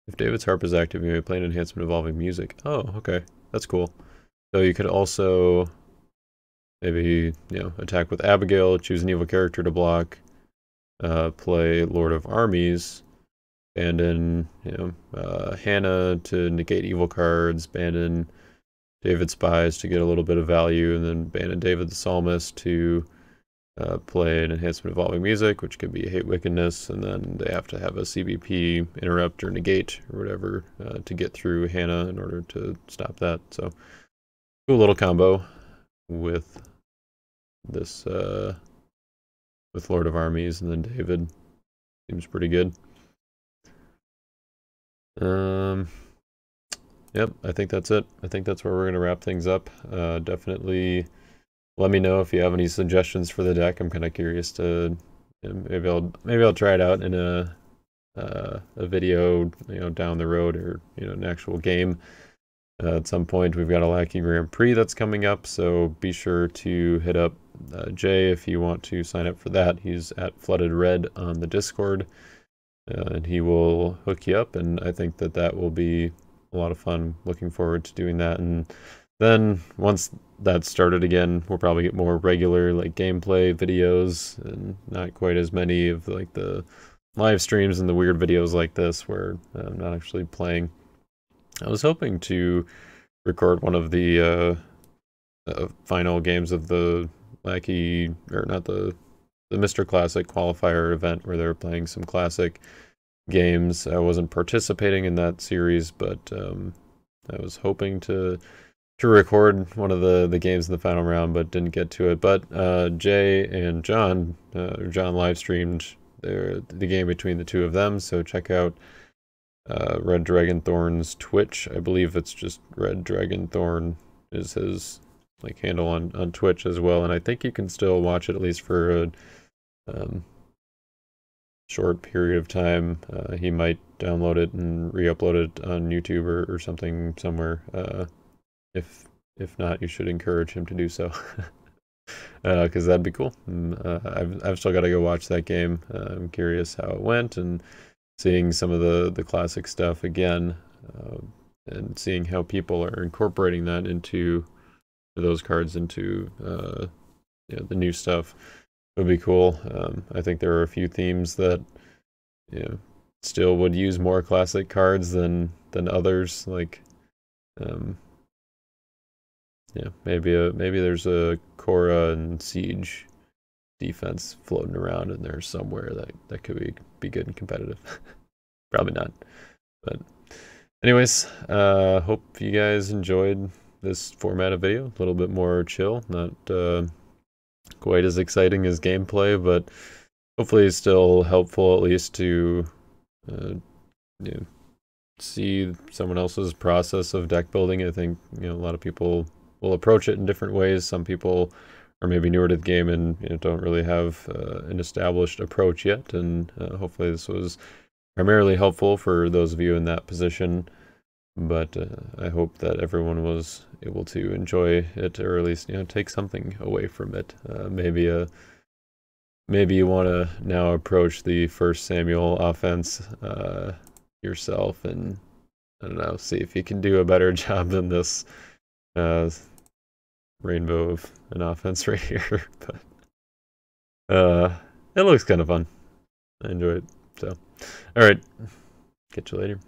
If David's Harp is active, you may play an enhancement involving music. Oh, okay. That's cool. So you could also maybe, attack with Abigail, choose an evil character to block, play Lord of Armies, abandon, Hannah to negate evil cards, abandon David Spies to get a little bit of value, and then abandon David the Psalmist to play an enhancement involving music, which could be Hate Wickedness, and then they have to have a CBP interrupt or negate or whatever to get through Hannah in order to stop that. So cool little combo with this with Lord of Armies, and then David seems pretty good. Yep, I think that's it. I think that's where we're gonna wrap things up. Definitely let me know if you have any suggestions for the deck. I'm kind of curious to maybe I'll try it out in a video down the road, or an actual game. At some point, we've got a Lackey Grand Prix that's coming up, so be sure to hit up Jay if you want to sign up for that. He's at Flooded Red on the Discord, and he will hook you up, and I think that that will be a lot of fun. Looking forward to doing that, and then once that's started again, we'll probably get more regular like gameplay videos, and not quite as many of like the live streams and the weird videos like this where I'm not actually playing. I was hoping to record one of the final games of the Lackey, or not the Mr. Classic qualifier event where they were playing some classic games. I wasn't participating in that series, but I was hoping to record one of the games in the final round, but didn't get to it. But Jay and John live streamed the game between the two of them, so check out Red Dragonthorn's Twitch. I believe it's just Red Dragonthorn is his like handle on Twitch as well, and I think you can still watch it at least for a short period of time. He might download it and re-upload it on YouTube or something somewhere. If not, you should encourage him to do so, because that'd be cool. I've still got to go watch that game. I'm curious how it went, and seeing some of the classic stuff again, and seeing how people are incorporating that into those cards into the new stuff would be cool. I think there are a few themes that still would use more classic cards than others. Like maybe there's a Korra and Siege defense floating around in there somewhere that could be good and competitive. Probably not, but anyways, hope you guys enjoyed this format of video. A little bit more chill, not quite as exciting as gameplay, but hopefully it's still helpful at least to see someone else's process of deck building. I think a lot of people will approach it in different ways. Some people are maybe newer to the game and don't really have an established approach yet, and hopefully this was primarily helpful for those of you in that position. But I hope that everyone was able to enjoy it, or at least take something away from it. Maybe you want to now approach the first Samuel offense yourself, and I don't know, see if you can do a better job than this rainbow of an offense right here. But it looks kind of fun. I enjoy it. So, all right, catch you later.